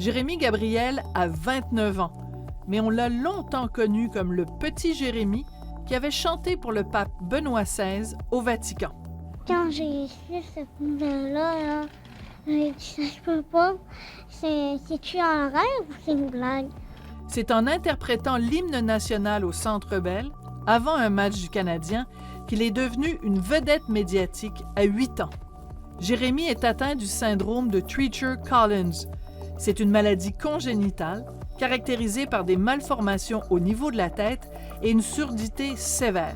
Jérémy Gabriel a 29 ans, mais on l'a longtemps connu comme le petit Jérémy qui avait chanté pour le pape Benoît XVI au Vatican. Quand j'ai su cette nouvelle-là, j'ai dit ça se peut pas. C'est-tu un rêve ou c'est une blague? C'est en interprétant l'hymne national au Centre Bell, avant un match du Canadien, qu'il est devenu une vedette médiatique à 8 ans. Jérémy est atteint du syndrome de Treacher-Collins. C'est une maladie congénitale caractérisée par des malformations au niveau de la tête et une surdité sévère.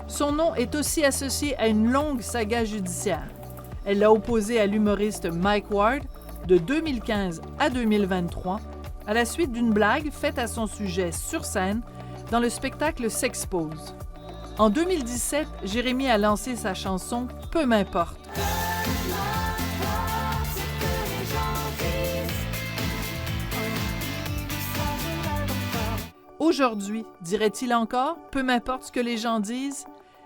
Son nom est aussi associé à une longue saga judiciaire. Elle l'a opposé à l'humoriste Mike Ward de 2015 à 2023 à la suite d'une blague faite à son sujet sur scène dans le spectacle S'expose. En 2017, Jérémy a lancé sa chanson « Peu m'importe ». Aujourd'hui, dirait-il encore, peu m'importe ce que les gens disent,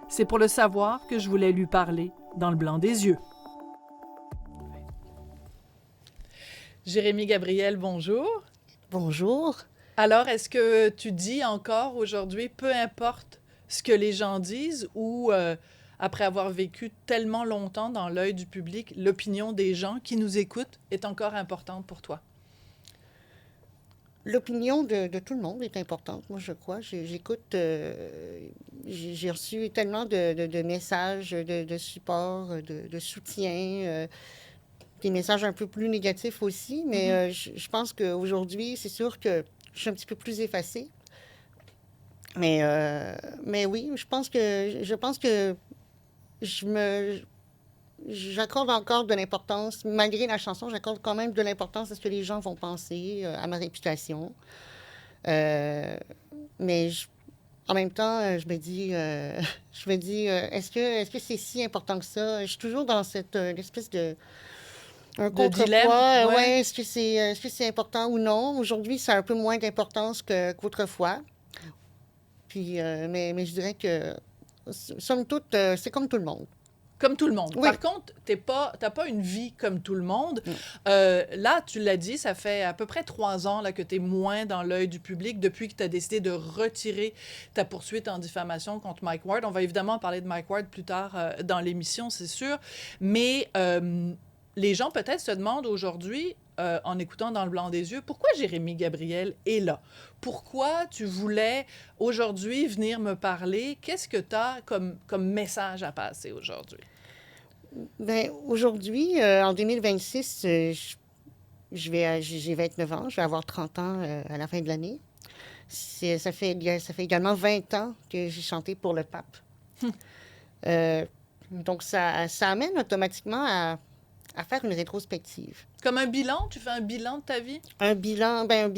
c'est pour le savoir que je voulais lui parler dans le blanc des yeux. Jérémy Gabriel, bonjour. Bonjour. Alors, est-ce que tu dis encore aujourd'hui, peu importe ce que les gens disent, ou après avoir vécu tellement longtemps dans l'œil du public, l'opinion des gens qui nous écoutent est encore importante pour toi? L'opinion de tout le monde est importante, moi, je crois. J'écoute, j'ai reçu tellement de messages de support, de soutien, des messages un peu plus négatifs aussi, mais je pense qu'aujourd'hui, c'est sûr que je suis un petit peu plus effacée. Mais oui, je pense que j'accorde encore de l'importance, malgré la chanson, j'accorde quand même de l'importance à ce que les gens vont penser, à ma réputation. Mais en même temps, je me dis, est-ce que c'est si important que ça? Je suis toujours dans cette espèce de un contrepoids. Ouais. Ouais, est-ce que c'est important ou non? Aujourd'hui, ça a un peu moins d'importance qu'autrefois. Puis, mais je dirais que, somme toute, c'est comme tout le monde. Comme tout le monde. Oui. Par contre, t'as pas une vie comme tout le monde. Là, tu l'as dit, ça fait à peu près 3 ans là, que tu es moins dans l'œil du public depuis que tu as décidé de retirer ta poursuite en diffamation contre Mike Ward. On va évidemment parler de Mike Ward plus tard dans l'émission, c'est sûr. Mais les gens peut-être se demandent aujourd'hui, en écoutant Dans le blanc des yeux, pourquoi Jérémy Gabriel est là? Pourquoi tu voulais aujourd'hui venir me parler? Qu'est-ce que tu as comme message à passer aujourd'hui? Bien, aujourd'hui, en 2026, j'ai 29 ans, je vais avoir 30 ans à la fin de l'année. Ça fait également 20 ans que j'ai chanté pour le pape. Donc, ça amène automatiquement à faire une rétrospective. Comme un bilan? Tu fais un bilan de ta vie? Un bilan. Ma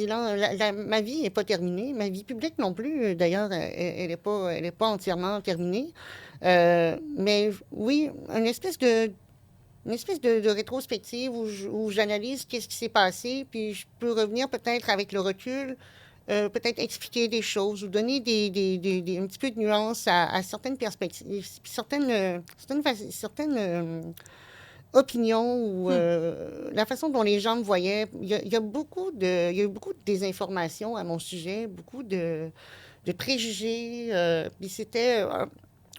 vie n'est pas terminée. Ma vie publique non plus, d'ailleurs, elle n'est pas entièrement terminée. Mais oui, une espèce de rétrospective où j'analyse qu'est-ce qui s'est passé, puis je peux revenir peut-être avec le recul, peut-être expliquer des choses ou donner un petit peu de nuance à certaines perspectives, certaines opinions ou la façon dont les gens me voyaient. Il y a eu beaucoup de désinformation à mon sujet, beaucoup de préjugés. Puis c'était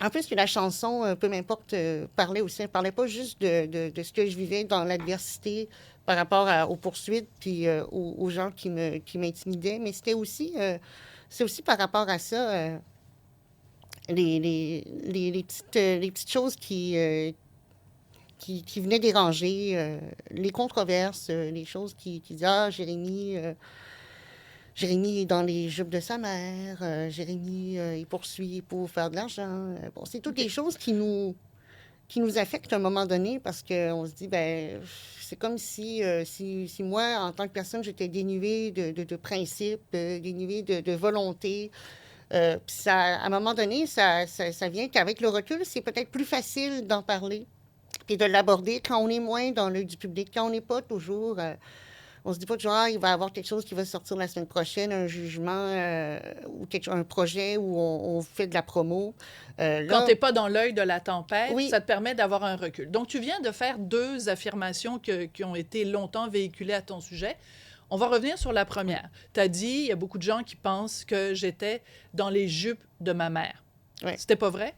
en plus que la chanson, peu m'importe, parlait aussi. Elle parlait pas juste de ce que je vivais dans l'adversité par rapport aux poursuites puis aux gens qui m'intimidaient, mais c'est aussi par rapport à ça, les petites choses qui venaient déranger, les controverses, les choses qui disaient « Ah, Jérémy est dans les jupes de sa mère, Jérémy, il poursuit pour faire de l'argent. » Bon, c'est toutes des choses qui nous affectent à un moment donné parce qu'on se dit, ben c'est comme si moi, en tant que personne, j'étais dénuée de principes, dénuée de volonté. Puis ça, à un moment donné, ça vient qu'avec le recul, c'est peut-être plus facile d'en parler puis de l'aborder quand on est moins dans l'œil du public, quand on n'est pas toujours... on se dit pas toujours, il va y avoir quelque chose qui va sortir la semaine prochaine, un jugement ou un projet où on fait de la promo. Quand tu n'es pas dans l'œil de la tempête, oui. Ça te permet d'avoir un recul. Donc, tu viens de faire 2 affirmations qui ont été longtemps véhiculées à ton sujet. On va revenir sur la première. Tu as dit, il y a beaucoup de gens qui pensent que j'étais dans les jupes de ma mère. Ouais. C'était pas vrai?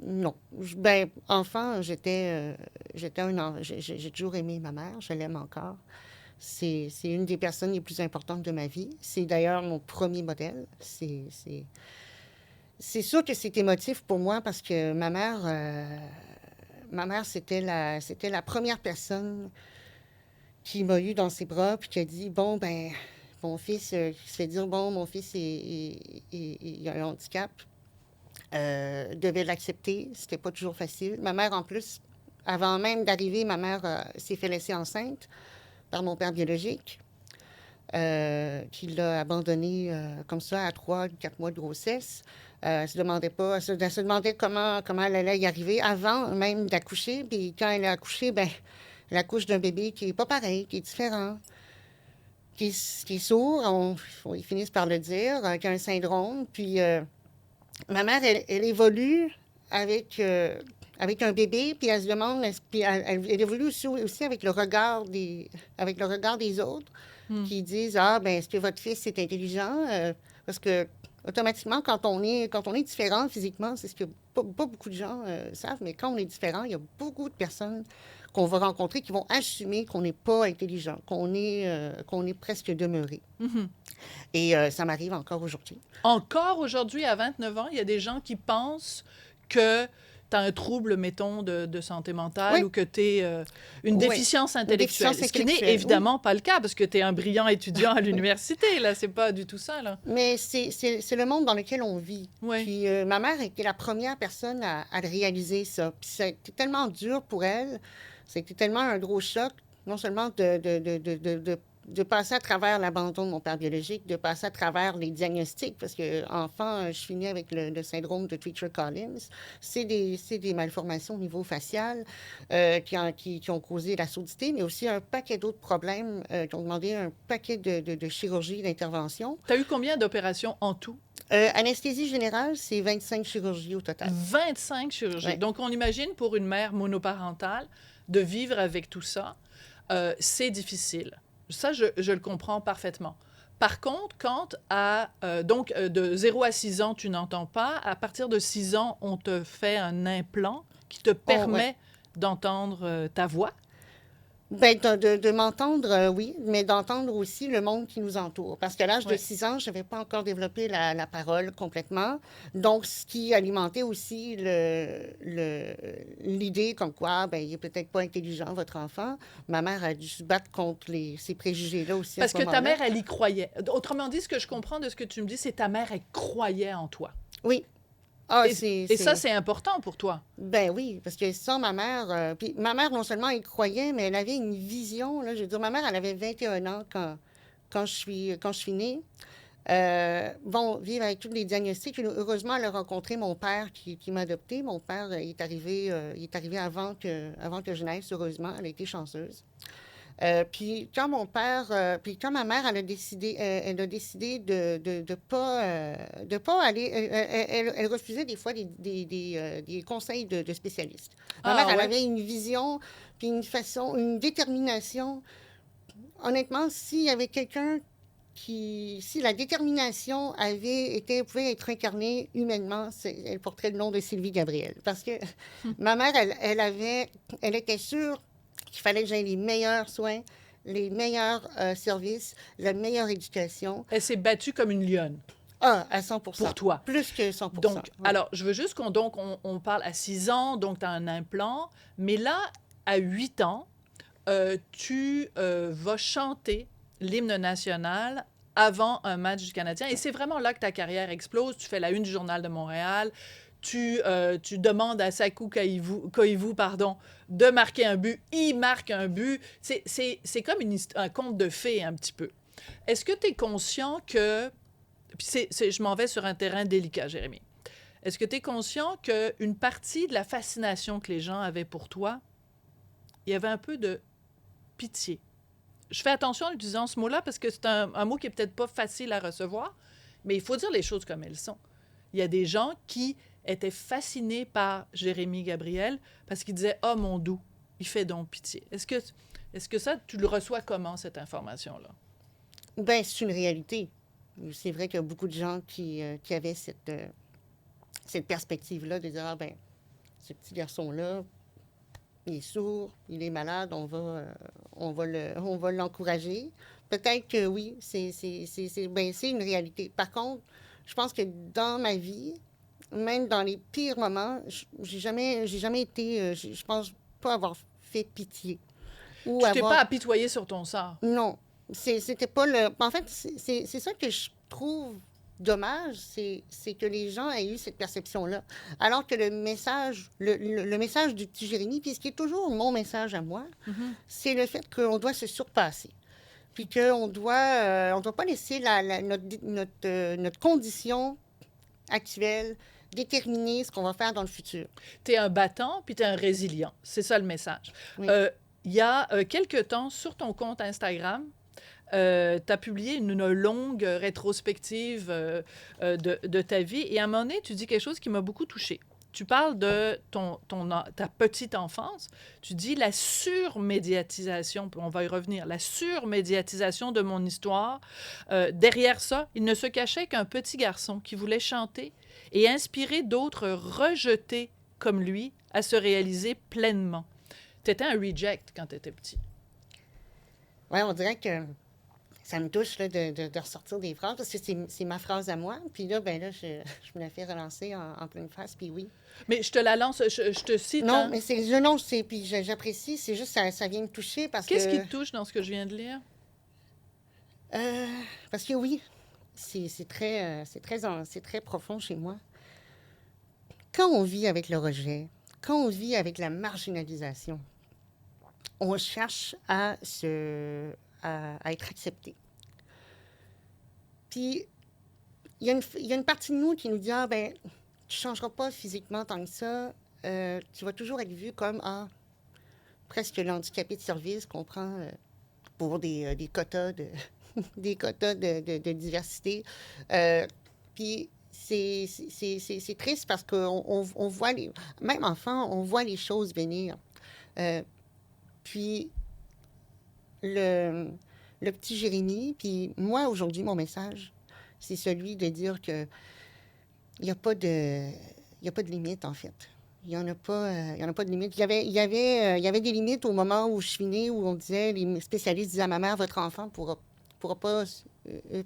Non. Ben, enfant, j'étais j'ai toujours aimé ma mère, je l'aime encore. C'est une des personnes les plus importantes de ma vie. C'est d'ailleurs mon premier modèle. C'est sûr que c'est émotif pour moi parce que ma mère, c'était la première personne qui m'a eu dans ses bras puis qui a dit, bon, ben, mon fils, qui se fait dire, bon, mon fils, il a un handicap, devait l'accepter. C'était pas toujours facile. Ma mère, en plus, avant même d'arriver, ma mère s'est fait laisser enceinte par mon père biologique, qui l'a abandonnée comme ça à 3 ou 4 mois de grossesse. Elle se demandait comment elle allait y arriver avant même d'accoucher. Puis quand elle a accouché, ben, elle accouche d'un bébé qui est pas pareil, qui est différent, qui est sourd, ils finissent par le dire, qui a un syndrome. Puis ma mère, elle évolue avec un bébé, puis elle se demande, puis elle évolue aussi avec le regard des autres, qui disent, ah, ben, est-ce que votre fils est intelligent? Parce que automatiquement, quand on est différent physiquement, c'est ce que pas beaucoup de gens savent, mais quand on est différent, il y a beaucoup de personnes qu'on va rencontrer qui vont assumer qu'on n'est pas intelligent, qu'on est presque demeuré. Et ça m'arrive encore aujourd'hui. Encore aujourd'hui, à 29 ans, il y a des gens qui pensent que tu as un trouble, mettons, de santé mentale Oui. ou que tu es une déficience intellectuelle. déficience Ce qui n'est intellectuelle, évidemment pas le cas parce que tu es un brillant étudiant à l'université. Là, c'est pas du tout ça, là. Mais c'est le monde dans lequel on vit. Oui. Puis ma mère a été la première personne à réaliser ça. Puis ça a été tellement dur pour elle. Ça a été tellement un gros choc, non seulement de passer à travers l'abandon de mon père biologique, de passer à travers les diagnostics, parce que enfant, je suis née avec le syndrome de Treacher-Collins. C'est des malformations au niveau facial qui ont causé la surdité, mais aussi un paquet d'autres problèmes qui ont demandé un paquet de chirurgies, d'interventions. Tu as eu combien d'opérations en tout? Anesthésie générale, c'est 25 chirurgies au total. 25 chirurgies. Ouais. Donc, on imagine pour une mère monoparentale de vivre avec tout ça, c'est difficile. Ça, je le comprends parfaitement. Par contre, quand de 0 à 6 ans, tu n'entends pas, à partir de 6 ans, on te fait un implant qui te permet d'entendre ta voix. Bien, de m'entendre, oui, mais d'entendre aussi le monde qui nous entoure. Parce qu'à l'âge de 6 ans, je n'avais pas encore développé la parole complètement. Donc, ce qui alimentait aussi l'idée comme quoi, ben, il n'est peut-être pas intelligent, votre enfant. Ma mère a dû se battre contre ces préjugés-là aussi. Parce que ta mère, elle y croyait. Autrement dit, ce que je comprends de ce que tu me dis, c'est ta mère, elle croyait en toi. Oui. Ah, et ça, c'est important pour toi. Ben oui, parce que sans ma mère... puis ma mère, non seulement, elle croyait, mais elle avait une vision. Là, je veux dire, ma mère, elle avait 21 ans quand je suis née. Bon, vivre avec tous les diagnostics. Heureusement, elle a rencontré mon père qui m'a adoptée. Mon père est arrivé avant que je naisse, heureusement. Elle a été chanceuse. Puis quand ma mère, elle a décidé de pas aller, elle refusait des fois des conseils de spécialistes. Ma mère, elle avait une vision, puis une détermination. Honnêtement, s'il y avait quelqu'un si la détermination pouvait être incarnée humainement, elle porterait le nom de Sylvie Gabriel. Parce que ma mère, elle était sûre qu'il fallait que j'aie les meilleurs soins, les meilleurs services, la meilleure éducation. Elle s'est battue comme une lionne. Ah, à 100 %. Pour toi. Plus que 100 %. Donc, alors, je veux juste qu'on parle à 6 ans, donc tu as un implant, mais là, à 8 ans, tu vas chanter l'hymne national avant un match du Canadien. Et c'est vraiment là que ta carrière explose. Tu fais la une du Journal de Montréal. Tu demandes à Sakou Koivu, de marquer un but. Il marque un but. C'est comme un conte de fées, un petit peu. Est-ce que tu es conscient que... Puis je m'en vais sur un terrain délicat, Jérémy. Est-ce que tu es conscient qu'une partie de la fascination que les gens avaient pour toi, il y avait un peu de pitié? Je fais attention en utilisant ce mot-là parce que c'est un mot qui est peut-être pas facile à recevoir, mais il faut dire les choses comme elles sont. Il y a des gens qui étaient fascinés par Jérémy Gabriel parce qu'ils disaient « Oh, mon doux, il fait donc pitié ». Est-ce que Est-ce que ça, tu le reçois comment, cette information-là? Ben, c'est une réalité. C'est vrai qu'il y a beaucoup de gens qui avaient cette perspective-là de dire, ah ben, ce petit garçon-là, il est sourd, il est malade, on va l'encourager. Peut-être que oui, c'est une réalité. Par contre, je pense que dans ma vie, même dans les pires moments, j'ai jamais été, je pense pas avoir fait pitié. Ou Tu t'es avoir... pas apitoyé sur ton sort. Non, c'était pas le... En fait, c'est ça que je trouve dommage, c'est que les gens aient eu cette perception-là. Alors que le message, le message du petit Jérémie, puis ce qui est toujours mon message à moi, c'est le fait qu'on doit se surpasser. Puis on doit pas laisser notre condition actuelle déterminer ce qu'on va faire dans le futur. Tu es un battant, puis tu es un résilient. C'est ça le message. Oui. Il y a quelque temps, sur ton compte Instagram, tu as publié une longue rétrospective de ta vie. Et à un moment donné, tu dis quelque chose qui m'a beaucoup touchée. Tu parles de ta petite enfance. Tu dis la surmédiatisation, puis on va y revenir, la surmédiatisation de mon histoire. Derrière ça, il ne se cachait qu'un petit garçon qui voulait chanter et inspirer d'autres rejetés comme lui à se réaliser pleinement. Tu étais un reject quand tu étais petit. Oui, on dirait que ça me touche là, de ressortir des phrases parce que c'est ma phrase à moi. Puis là, je me la fais relancer en pleine face, puis oui. Mais je te la lance, je te cite. Non, hein. mais puis j'apprécie, c'est juste ça vient me toucher parce Qu'est-ce que... qui te touche dans ce que je viens de lire? Parce que oui, c'est très profond chez moi. Quand on vit avec le rejet, quand on vit avec la marginalisation, on cherche à être accepté. Puis, il y a une partie de nous qui nous dit, ah ben, tu ne changeras pas physiquement tant que ça, tu vas toujours être vu comme, presque l'handicapé de service qu'on prend pour des quotas des quotas de diversité. Puis, c'est triste parce qu'on voit, même enfant, on voit les choses venir. Puis, le petit Jérémie, puis moi, aujourd'hui, mon message, c'est celui de dire que il n'y a pas de limite, en fait. Il n'y en a pas, de limite. Il y avait des limites au moment où je suis née, où on disait, les spécialistes disaient à ma mère, votre enfant ne pourra pas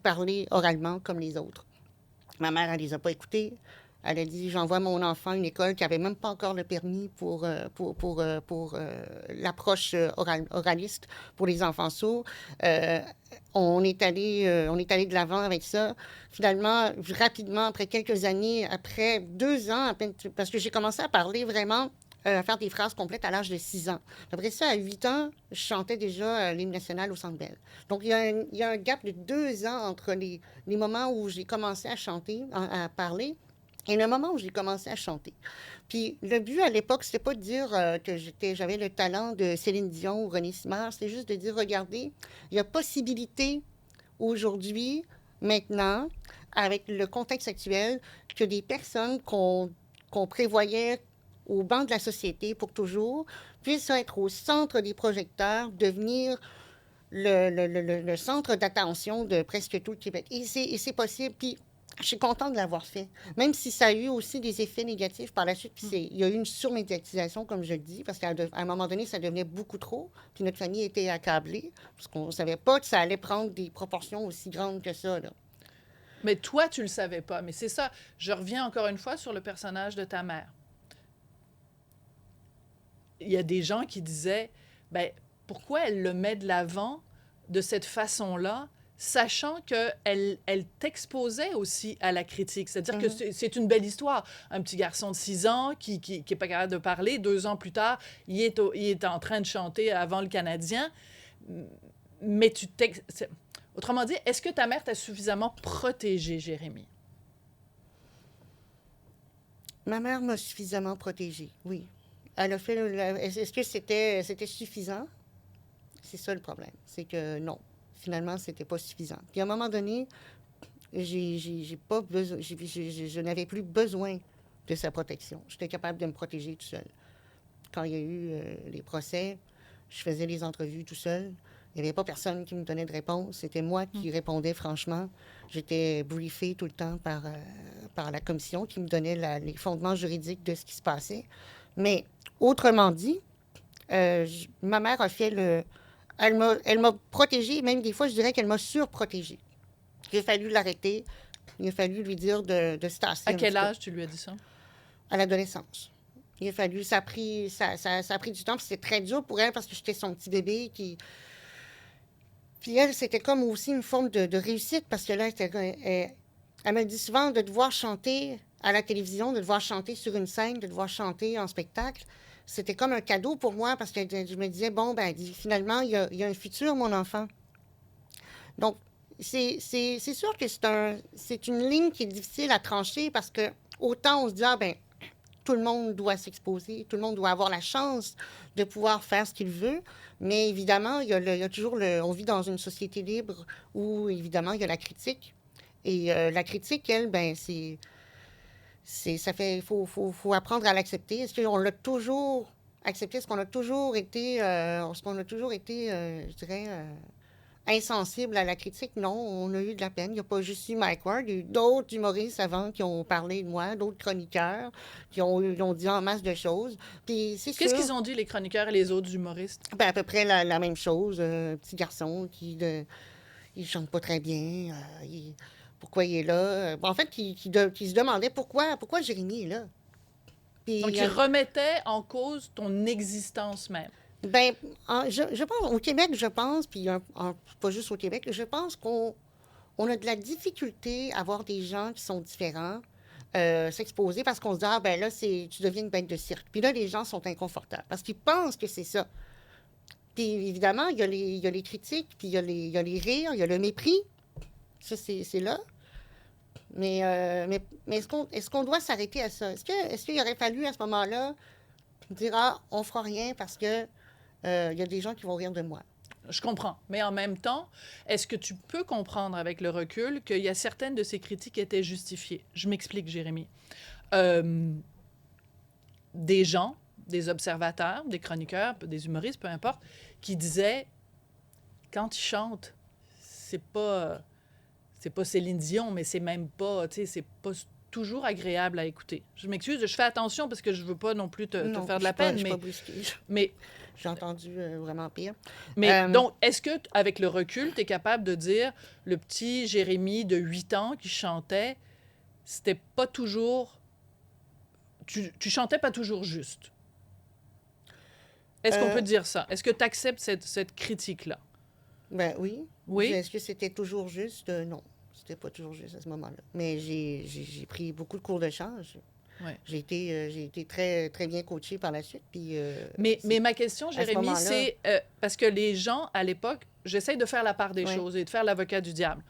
parler oralement comme les autres. Ma mère, elle les a pas écoutés. Elle a dit, j'envoie mon enfant à une école qui n'avait même pas encore le permis pour l'approche oraliste pour les enfants sourds. On est allé de l'avant avec ça. Finalement, rapidement, après quelques années, après 2 ans, à peine, parce que j'ai commencé à parler vraiment, à faire des phrases complètes à l'âge de 6 ans. Après ça, à 8 ans, je chantais déjà l'hymne national au Centre Bell. Donc, il y a un gap de 2 ans entre les moments où j'ai commencé à chanter, à parler, et le moment où j'ai commencé à chanter. Puis le but à l'époque, c'était pas de dire que j'avais le talent de Céline Dion ou René Simard, c'est juste de dire, regardez, il y a possibilité aujourd'hui, maintenant, avec le contexte actuel, que des personnes qu'on prévoyait au banc de la société pour toujours puissent être au centre des projecteurs, devenir le centre d'attention de presque tout le Québec. Et c'est possible. Puis je suis contente de l'avoir fait, même si ça a eu aussi des effets négatifs par la suite. Puis il y a eu une surmédiatisation, comme je le dis, parce qu'à un moment donné, ça devenait beaucoup trop. Puis notre famille était accablée, parce qu'on ne savait pas que ça allait prendre des proportions aussi grandes que ça, là. Mais toi, tu le savais pas. Mais c'est ça. Je reviens encore une fois sur le personnage de ta mère. Il y a des gens qui disaient, ben, pourquoi elle le met de l'avant de cette façon-là, sachant qu'elle t'exposait aussi à la critique. C'est-à-dire que c'est une belle histoire. Un petit garçon de 6 ans qui n'est pas capable de parler, 2 ans plus tard, il est en train de chanter avant le Canadien. Mais autrement dit, est-ce que ta mère t'a suffisamment protégé, Jérémie? Ma mère m'a suffisamment protégée, oui. Elle a fait... Est-ce que c'était suffisant? C'est ça le problème. C'est que non. Finalement, c'était pas suffisant. Puis à un moment donné, j'ai pas besoin, je n'avais plus besoin de sa protection. J'étais capable de me protéger tout seul. Quand il y a eu les procès, Je faisais les entrevues tout seul. Il n'y avait pas personne qui me donnait de réponse. C'était moi qui répondais franchement. J'étais briefée tout le temps par la commission qui me donnait les fondements juridiques de ce qui se passait. Mais autrement dit, ma mère a fait le... Elle m'a protégée, même des fois, je dirais qu'elle m'a surprotégée. Il a fallu l'arrêter. Il a fallu lui dire de se tasser. À quel âge tu lui as dit ça? À l'adolescence. Il a fallu... Ça a pris du temps, puis c'était très dur pour elle parce que j'étais son petit bébé qui... Puis elle, c'était comme aussi une forme de réussite parce que là, elle me dit souvent de devoir chanter à la télévision, de devoir chanter sur une scène, de devoir chanter en spectacle. C'était comme un cadeau pour moi parce que je me disais, bon, ben, finalement, il y a un futur, mon enfant. Donc, c'est sûr que c'est une ligne qui est difficile à trancher parce que autant on se dit, ah, ben, tout le monde doit s'exposer, tout le monde doit avoir la chance de pouvoir faire ce qu'il veut, mais évidemment, il y a toujours on vit dans une société libre où, évidemment, il y a la critique. Et la critique, elle, ben, il faut apprendre à l'accepter. Est-ce qu'on l'a toujours accepté? Est-ce qu'on a toujours été, je dirais, insensible à la critique? Non, on a eu de la peine. Il n'y a pas juste eu Mike Ward. Il y a eu d'autres humoristes avant qui ont parlé de moi, d'autres chroniqueurs qui ont dit en masse de choses. Puis c'est Qu'est-ce sûr, qu'ils ont dit, les chroniqueurs et les autres humoristes? ben, à peu près la même chose. Un petit garçon il chante pas très bien. Pourquoi il est là? En fait, qui se demandait pourquoi Jérémy est là. Puis, Donc, ils remettaient en cause ton existence même. ben, je pense, au Québec, je pense, puis pas juste au Québec, je pense qu'on a de la difficulté à voir des gens qui sont différents s'exposer parce qu'on se dit, ah, ben là, tu deviens une bête de cirque. Puis là, les gens sont inconfortables parce qu'ils pensent que c'est ça. Puis évidemment, il y a les critiques, puis il y a les rires, il y a le mépris. Ça, c'est là. Mais est-ce qu'on doit s'arrêter à ça? Est-ce qu'il aurait fallu à ce moment-là dire, ah, on fera rien parce que il y a des gens qui vont rire de moi? Je comprends. Mais en même temps, est-ce que tu peux comprendre avec le recul qu'il y a certaines de ces critiques qui étaient justifiées? Je m'explique, Jérémy. Des gens, des observateurs, des chroniqueurs, des humoristes, peu importe, qui disaient, quand ils chantent, c'est pas Céline Dion, mais c'est même pas, tu sais, c'est pas toujours agréable à écouter. Je m'excuse, je fais attention parce que je veux pas non plus te faire de la peine, mais j'ai entendu vraiment pire. Mais donc, est-ce que, avec le recul, tu es capable de dire, le petit Jérémy de 8 ans qui chantait, c'était pas toujours... Tu chantais pas toujours juste? Est-ce qu'on peut dire ça? Est-ce que tu acceptes cette critique-là? Ben oui. Oui? Est-ce que c'était toujours juste? Non, c'était pas toujours juste à ce moment-là. Mais j'ai pris beaucoup de cours de chant. Ouais. J'ai été très, très bien coachée par la suite. Puis, mais ma question, Jérémy, c'est parce que les gens, à l'époque, j'essaie de faire la part des choses et de faire l'avocat du diable.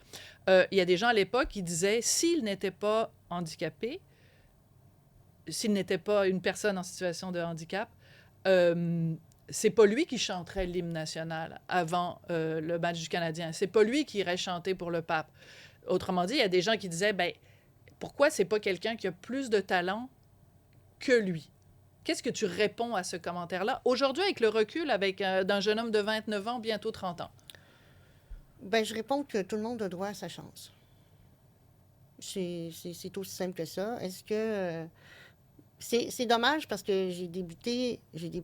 Il y a des gens à l'époque qui disaient, s'il n'était pas handicapé, s'il n'était pas une personne en situation de handicap, c'est pas lui qui chanterait l'hymne national avant le match du Canadien. C'est pas lui qui irait chanter pour le pape. Autrement dit, il y a des gens qui disaient, ben pourquoi c'est pas quelqu'un qui a plus de talent que lui? Qu'est-ce que tu réponds à ce commentaire-là? Aujourd'hui, avec le recul d'un jeune homme de 29 ans, bientôt 30 ans. Ben, je réponds que tout le monde a droit à sa chance. C'est aussi simple que ça. Est-ce que... c'est dommage parce que j'ai débuté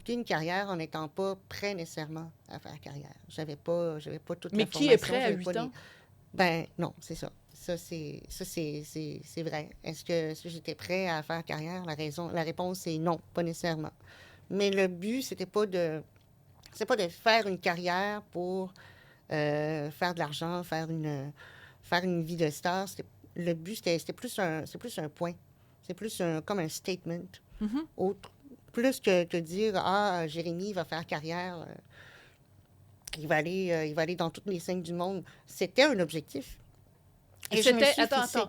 une carrière en n'étant pas prêt nécessairement à faire carrière. J'avais pas toute Mais la qui formation. est prêt à 8 ans? Ben, non, c'est ça. Ça, c'est vrai. Est-ce que j'étais prêt à faire carrière? La réponse, c'est non, pas nécessairement. Mais le but, c'est pas de faire une carrière pour faire de l'argent, faire une vie de star. Le but, c'est plus un point. C'est plus comme un statement. Mm-hmm. Plus que dire, ah, Jérémy va faire carrière, il va aller dans toutes les scènes du monde. C'était un objectif. Et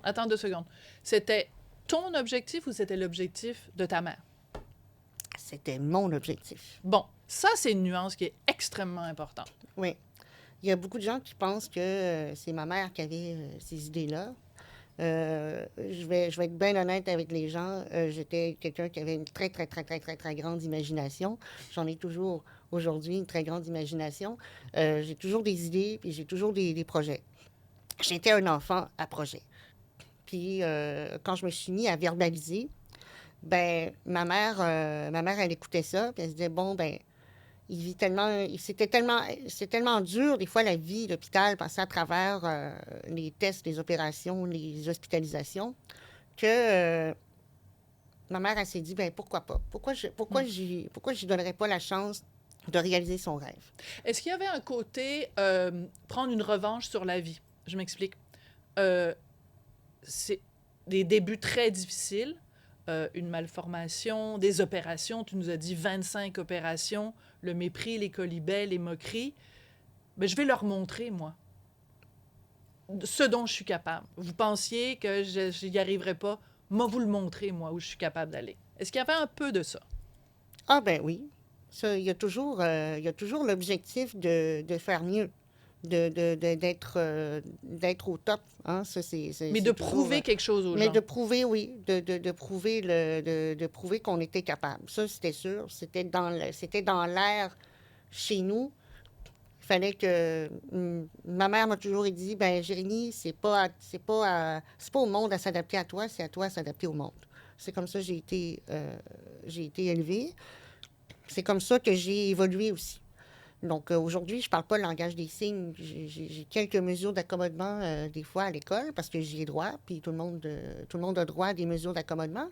Attends 2 secondes. C'était ton objectif ou c'était l'objectif de ta mère? C'était mon objectif. Bon, ça, c'est une nuance qui est extrêmement importante. Oui. Il y a beaucoup de gens qui pensent que c'est ma mère qui avait ces idées-là. Je vais être bien honnête avec les gens. J'étais quelqu'un qui avait une très, très, très, très, très, très grande imagination. J'en ai toujours aujourd'hui une très grande imagination. J'ai toujours des idées, puis j'ai toujours des projets. J'étais un enfant à projet. Puis quand je me suis mis à verbaliser, ben ma mère, elle écoutait ça, puis elle se disait, bon, ben il vit tellement, c'est tellement dur, des fois, la vie, l'hôpital, passer à travers les tests, les opérations, les hospitalisations, que ma mère, elle s'est dit, ben pourquoi pas? Hmm. Pourquoi j'y donnerais pas la chance de réaliser son rêve? Est-ce qu'il y avait un côté prendre une revanche sur la vie? Je m'explique. Euh, c'est des débuts très difficiles, une malformation, des opérations, tu nous as dit 25 opérations, le mépris, les colibets, les moqueries. Ben, je vais leur montrer, moi, ce dont je suis capable. Vous pensiez que je n'y arriverais pas, moi vous le montrer, moi, où je suis capable d'aller. Est-ce qu'il y avait un peu de ça? Ah ben oui, ça, il y a toujours l'objectif de faire mieux, d'être au top, hein, ça, Mais de c'est toujours... prouver quelque chose aux mais gens. de prouver, oui, de prouver de prouver qu'on était capable. Ça, c'était sûr. C'était dans l'air chez nous. Il fallait que... Ma mère m'a toujours dit, ben Jérémy, c'est pas au monde à s'adapter à toi, c'est à toi à s'adapter au monde. C'est comme ça que j'ai été élevée. C'est comme ça que j'ai évolué aussi. Donc, aujourd'hui, je parle pas le langage des signes. J'ai quelques mesures d'accommodement, des fois, à l'école, parce que j'y ai droit, puis tout le monde a droit à des mesures d'accommodement,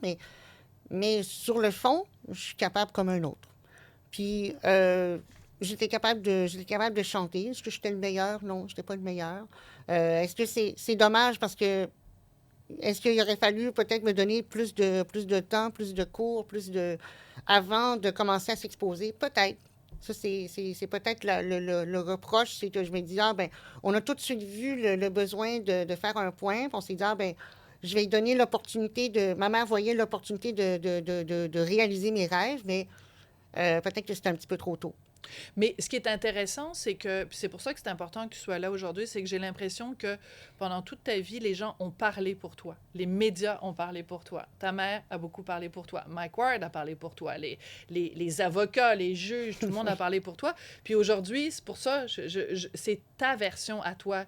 mais sur le fond, je suis capable comme un autre. Puis, j'étais capable de chanter. Est-ce que j'étais le meilleur? Non, je n'étais pas le meilleur. Est-ce que c'est dommage parce que est-ce qu'il aurait fallu peut-être me donner plus de temps, plus de cours, avant de commencer à s'exposer? Peut-être. Ça, c'est peut-être le reproche, c'est que je me dis, ah, ben, on a tout de suite vu le besoin de faire un point, puis on s'est dit, ah, ben, je vais lui donner l'opportunité de. Ma mère voyait l'opportunité de réaliser mes rêves, mais peut-être que c'était un petit peu trop tôt. Mais ce qui est intéressant, c'est que, puis c'est pour ça que c'est important que tu sois là aujourd'hui, c'est que j'ai l'impression que pendant toute ta vie, les gens ont parlé pour toi. Les médias ont parlé pour toi. Ta mère a beaucoup parlé pour toi. Mike Ward a parlé pour toi. Les avocats, les juges, tout le monde a parlé pour toi. Puis aujourd'hui, c'est pour ça, c'est ta version à toi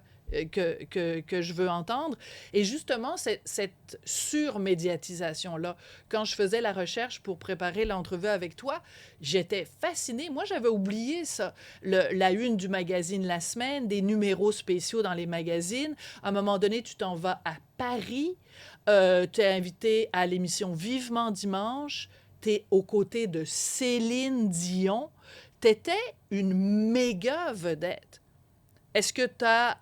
que je veux entendre. Et justement, cette surmédiatisation-là, quand je faisais la recherche pour préparer l'entrevue avec toi, j'étais fascinée. Moi, j'avais oublié ça. La une du magazine La Semaine, des numéros spéciaux dans les magazines. À un moment donné, tu t'en vas à Paris. Tu es invité à l'émission Vivement Dimanche. Tu es aux côtés de Céline Dion. Tu étais une méga vedette. Est-ce que tu as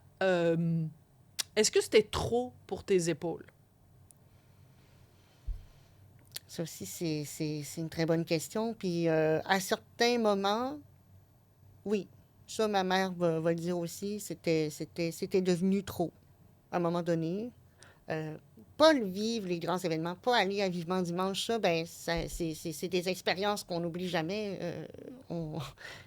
est-ce que c'était trop pour tes épaules? Ça aussi, c'est une très bonne question. Puis, à certains moments, oui, ça, ma mère va le dire aussi, c'était devenu trop, à un moment donné. Euh, Pas le vivre, les grands événements, pas aller à Vivement Dimanche, ça, ben, c'est des expériences qu'on n'oublie jamais.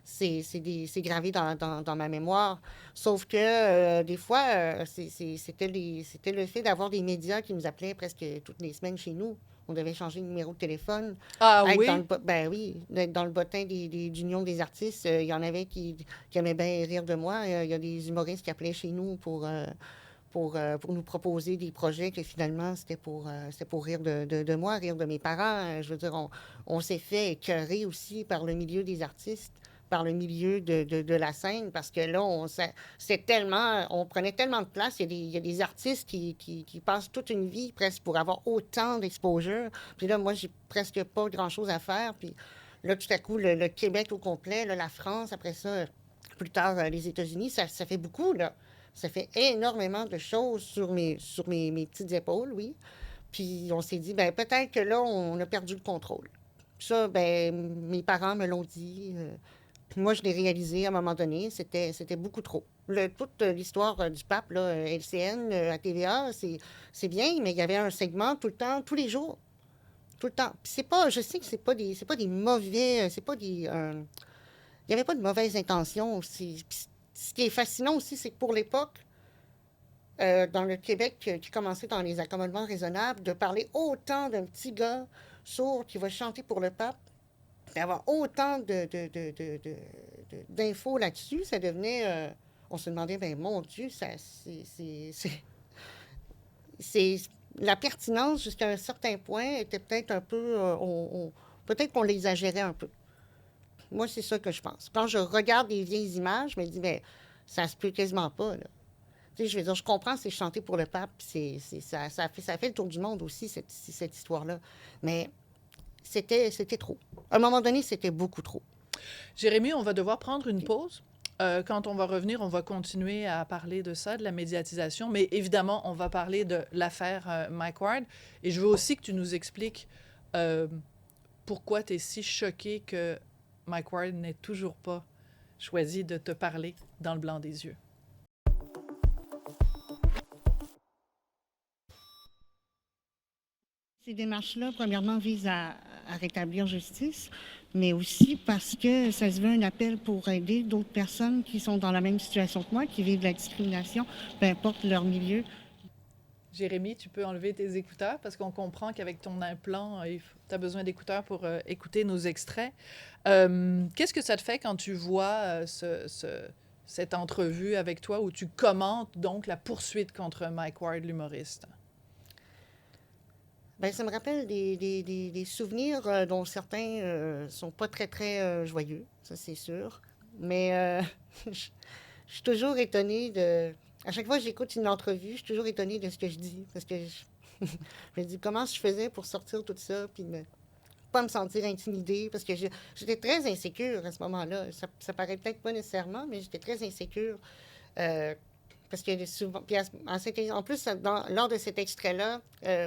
C'est gravé dans ma mémoire. Sauf que, des fois, c'était le fait d'avoir des médias qui nous appelaient presque toutes les semaines chez nous. On devait changer de numéro de téléphone. Ah Être dans oui? ben oui, être dans le bottin d'Union des artistes. Il y en avait qui aimaient bien rire de moi. Il y a des humoristes qui appelaient chez nous pour nous proposer des projets que finalement, c'était pour rire de moi, rire de mes parents. Je veux dire, on s'est fait écœurer aussi par le milieu des artistes, par le milieu de la scène, parce que là, on prenait tellement de place. Il y a des artistes qui passent toute une vie presque pour avoir autant d'exposure. Puis là, moi, j'ai presque pas grand-chose à faire. Puis là, tout à coup, le Québec au complet, là, la France, après ça, plus tard, les États-Unis, ça fait beaucoup, là. Ça fait énormément de choses mes petites épaules, oui. Puis on s'est dit, ben peut-être que là, on a perdu le contrôle. Ça, ben mes parents me l'ont dit. Moi, je l'ai réalisé à un moment donné. C'était beaucoup trop. Toute l'histoire du pape, là, LCN, à TVA, c'est bien, mais il y avait un segment tout le temps, tous les jours. Tout le temps. Puis c'est pas, je sais que c'est pas des mauvais, c'est pas des... il n'y avait pas de mauvaises intentions. Ce qui est fascinant aussi, c'est que pour l'époque, dans le Québec qui commençait dans les accommodements raisonnables, de parler autant d'un petit gars sourd qui va chanter pour le pape, d'avoir autant d'infos là-dessus, ça devenait... on se demandait, ben mon Dieu, c'est la pertinence jusqu'à un certain point était peut-être un peu... peut-être qu'on l'exagérait un peu. Moi, c'est ça que je pense. Quand je regarde les vieilles images, je me dis, ben ça se peut quasiment pas, là. Tu sais, je veux dire, je comprends, c'est chanter pour le pape, ça fait le tour du monde aussi, cette histoire-là. Mais c'était trop. À un moment donné, c'était beaucoup trop. Jérémy, on va devoir prendre une pause. Quand on va revenir, on va continuer à parler de ça, de la médiatisation, mais évidemment, on va parler de l'affaire Mike Ward. Et je veux aussi que tu nous expliques pourquoi tu es si choqué que Mike Ward n'ait toujours pas choisi de te parler dans le blanc des yeux. Ces démarches-là, premièrement, visent à rétablir justice, mais aussi parce que ça se veut un appel pour aider d'autres personnes qui sont dans la même situation que moi, qui vivent de la discrimination, peu importe leur milieu. Jérémy, tu peux enlever tes écouteurs parce qu'on comprend qu'avec ton implant, tu as besoin d'écouteurs pour écouter nos extraits. Qu'est-ce que ça te fait quand tu vois cette entrevue avec toi où tu commentes donc la poursuite contre Mike Ward, l'humoriste? Bien, ça me rappelle des souvenirs dont certains sont pas très, très joyeux, ça c'est sûr. Mais je suis toujours étonnée de... À chaque fois que j'écoute une entrevue, je suis toujours étonnée de ce que je dis. Parce que je me dis comment je faisais pour sortir tout ça, puis pas me sentir intimidée. Parce que j'étais très insécure à ce moment-là. Ça paraît peut-être pas nécessairement, mais j'étais très insécure. Parce que souvent, puis en plus, lors de cet extrait-là,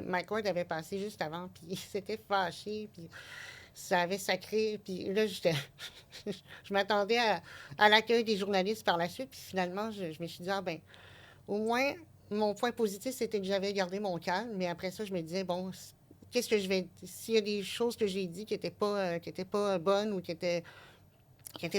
Mike Ward avait passé juste avant, puis il s'était fâché, puis ça avait sacré, puis là, je m'attendais à l'accueil des journalistes par la suite, puis finalement, je me suis dit, ah ben, au moins, mon point positif, c'était que j'avais gardé mon calme, mais après ça, je me disais, bon, qu'est-ce que je vais... S'il y a des choses que j'ai dit qui n'étaient pas bonnes ou qui étaient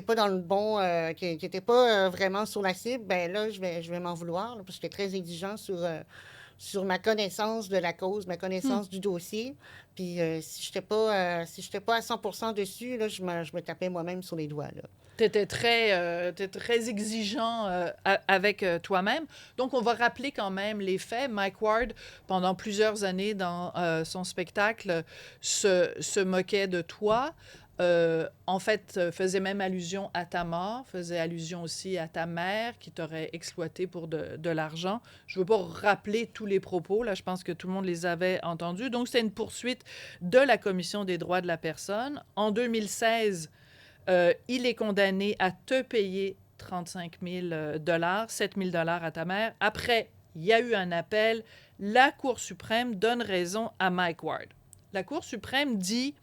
pas dans le bon, qui n'étaient pas vraiment sur la cible, ben là, je vais m'en vouloir, là, parce que j'étais très exigeant sur ma connaissance de la cause, ma connaissance du dossier. Puis si je n'étais pas à 100% dessus, là, je me tapais moi-même sur les doigts, là. T'étais très exigeant avec toi-même. Donc, on va rappeler quand même les faits. Mike Ward, pendant plusieurs années dans son spectacle, se moquait de toi. En fait, faisait même allusion à ta mort, faisait allusion aussi à ta mère qui t'aurait exploité pour de l'argent. Je ne veux pas rappeler tous les propos, là, je pense que tout le monde les avait entendus. Donc, c'est une poursuite de la Commission des droits de la personne. En 2016, il est condamné à te payer 35 000 7 000 à ta mère. Après, il y a eu un appel. La Cour suprême donne raison à Mike Ward. La Cour suprême dit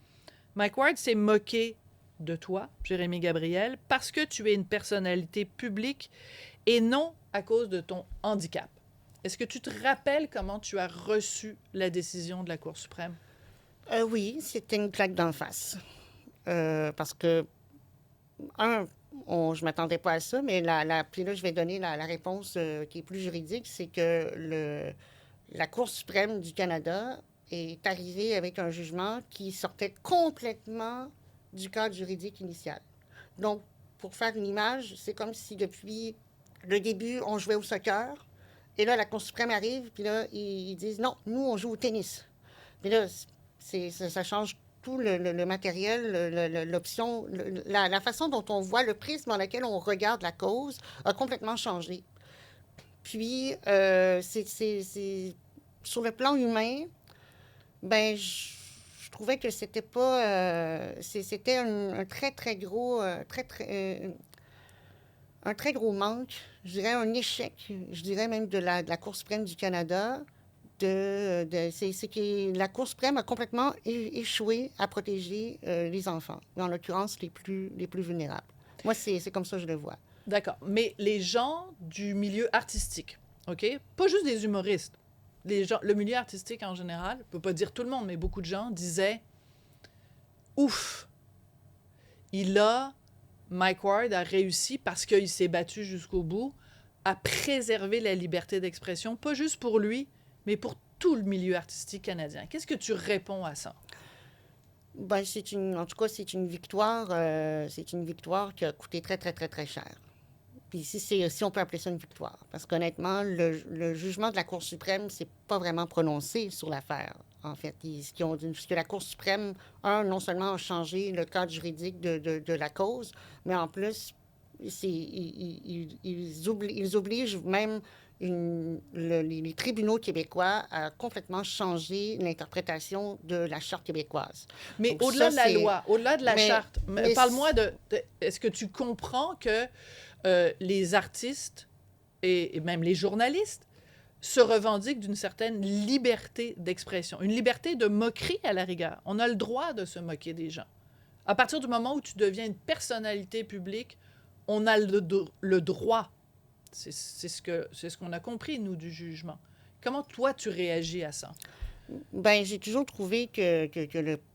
Mike Ward s'est moqué de toi, Jérémy Gabriel, parce que tu es une personnalité publique et non à cause de ton handicap. Est-ce que tu te rappelles comment tu as reçu la décision de la Cour suprême? Oui, c'était une claque d'en face. Parce que, je ne m'attendais pas à ça, mais puis là, je vais donner la réponse qui est plus juridique, c'est que la Cour suprême du Canada est arrivée avec un jugement qui sortait complètement du cadre juridique initial. Donc, pour faire une image, c'est comme si depuis le début, on jouait au soccer, et là, la Cour suprême arrive, puis là, ils disent, non, nous, on joue au tennis. Puis là, ça change tout le matériel, l'option, la façon dont on voit, le prisme dans lequel on regarde la cause a complètement changé. Puis, sur le plan humain, ben, je trouvais que c'était pas... c'était un très, très gros... un très gros manque, je dirais un échec, je dirais même de la Cour suprême du Canada. C'est que la Cour suprême a complètement échoué à protéger les enfants, en l'occurrence les plus vulnérables. Moi, c'est comme ça que je le vois. D'accord. Mais les gens du milieu artistique, OK? Pas juste des humoristes. Le milieu artistique en général, je ne peux pas dire tout le monde, mais beaucoup de gens disaient « Ouf! Mike Ward a réussi parce qu'il s'est battu jusqu'au bout à préserver la liberté d'expression, pas juste pour lui, mais pour tout le milieu artistique canadien. Qu'est-ce que tu réponds à ça? Ben, en tout cas, c'est une victoire qui a coûté très, très, très, très cher. Puis si on peut appeler ça une victoire. Parce qu'honnêtement, le jugement de la Cour suprême s'est pas vraiment prononcé sur l'affaire, en fait. Ce que la Cour suprême, non seulement a changé le cadre juridique de la cause, mais en plus, ils obligent même les tribunaux québécois à complètement changer l'interprétation de la Charte québécoise. Mais Donc au-delà de la c'est- loi, au-delà de la mais- charte, mais parle-moi est-ce que tu comprends que les artistes et même les journalistes se revendiquent d'une certaine liberté d'expression, une liberté de moquerie à la rigueur. On a le droit de se moquer des gens. À partir du moment où tu deviens une personnalité publique, on a le droit. C'est ce qu'on a compris, nous, du jugement. Comment toi, tu réagis à ça? Ben, j'ai toujours trouvé que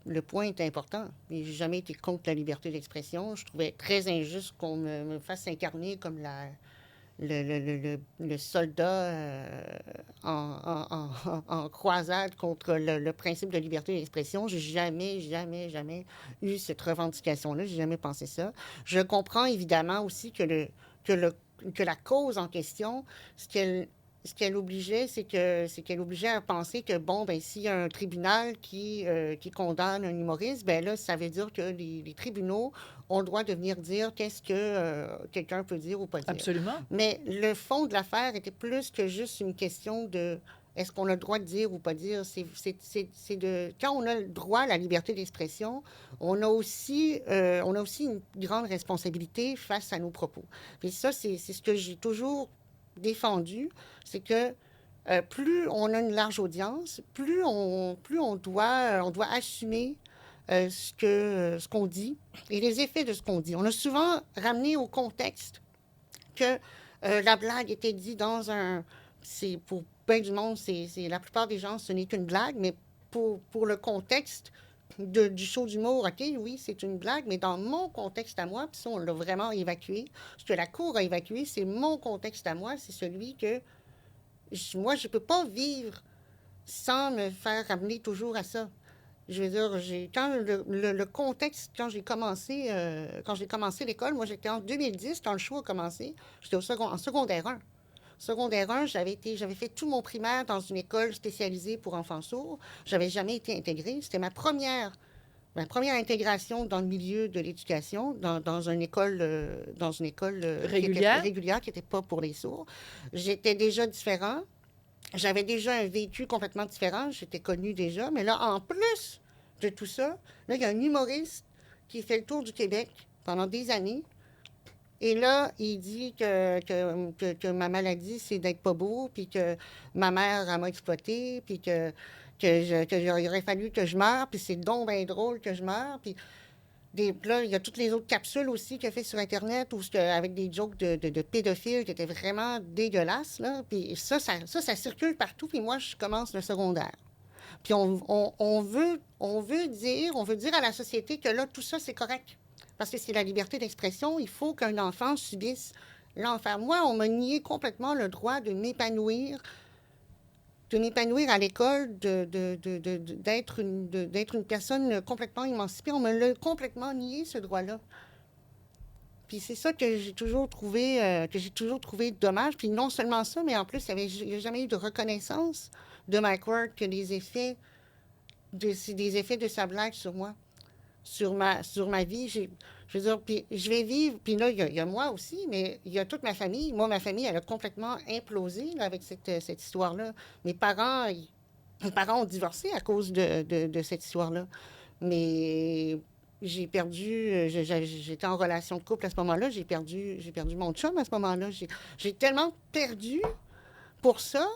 le point était important. Et j'ai jamais été contre la liberté d'expression. Je trouvais très injuste qu'on me fasse incarner comme le soldat en croisade contre le principe de liberté d'expression. J'ai jamais, jamais, jamais eu cette revendication-là. J'ai jamais pensé ça. Je comprends évidemment aussi que la cause en question, ce qu'elle obligeait, c'est qu'elle obligeait à penser que, bon, ben s'il y a un tribunal qui condamne un humoriste, ben là, ça veut dire que les tribunaux ont le droit de venir dire qu'est-ce que quelqu'un peut dire ou pas dire. Absolument. Mais le fond de l'affaire était plus que juste une question de est-ce qu'on a le droit de dire ou pas dire. Quand on a le droit à la liberté d'expression, on a aussi une grande responsabilité face à nos propos. Puis ça, c'est ce que j'ai toujours défendu, c'est que plus on a une large audience, plus on doit assumer ce qu'on dit et les effets de ce qu'on dit. On a souvent ramené au contexte que la blague était dite dans un... C'est pour bien du monde, la plupart des gens, ce n'est qu'une blague, mais pour le contexte du show d'humour, OK, oui, c'est une blague, mais dans mon contexte à moi, puis ça, on l'a vraiment évacué. Ce que la Cour a évacué, c'est mon contexte à moi, c'est celui que moi, je ne peux pas vivre sans me faire ramener toujours à ça. Je veux dire, quand le contexte, quand j'ai commencé l'école, moi, j'étais en 2010, quand le show a commencé, j'étais en secondaire 1. Secondaire 1, j'avais fait tout mon primaire dans une école spécialisée pour enfants sourds. J'avais jamais été intégrée. C'était ma première intégration dans le milieu de l'éducation, dans une école Régulière? régulière qui n'était pas pour les sourds. J'étais déjà différent. J'avais déjà un vécu complètement différent. J'étais connue déjà. Mais là, en plus de tout ça, là, il y a un humoriste qui fait le tour du Québec pendant des années. Et là, il dit que ma maladie, c'est d'être pas beau, puis que ma mère, elle m'a exploité, puis qu'il aurait fallu que je meure, puis c'est donc bien drôle que je meure. Puis là, il y a toutes les autres capsules aussi qu'il a fait sur Internet, avec des jokes de pédophiles qui étaient vraiment dégueulasses, là. Puis ça circule partout, puis moi, je commence le secondaire. Puis on veut dire à la société que là, tout ça, c'est correct. Parce que c'est la liberté d'expression, il faut qu'un enfant subisse l'enfer. Moi, on m'a nié complètement le droit de m'épanouir à l'école, d'être une personne complètement émancipée. On me l'a complètement nié, ce droit-là. Puis c'est ça que j'ai toujours trouvé dommage. Puis non seulement ça, mais en plus, il n'y a jamais eu de reconnaissance de Mike Ward que des effets de sa blague sur moi. Sur ma vie, je veux dire, puis je vais vivre, puis là, il y a moi aussi, mais il y a toute ma famille. Moi, ma famille, elle a complètement implosé là, avec cette histoire-là. Mes parents ont divorcé à cause de cette histoire-là. Mais j'ai perdu, j'étais en relation de couple à ce moment-là, j'ai perdu mon chum à ce moment-là. J'ai tellement perdu pour ça.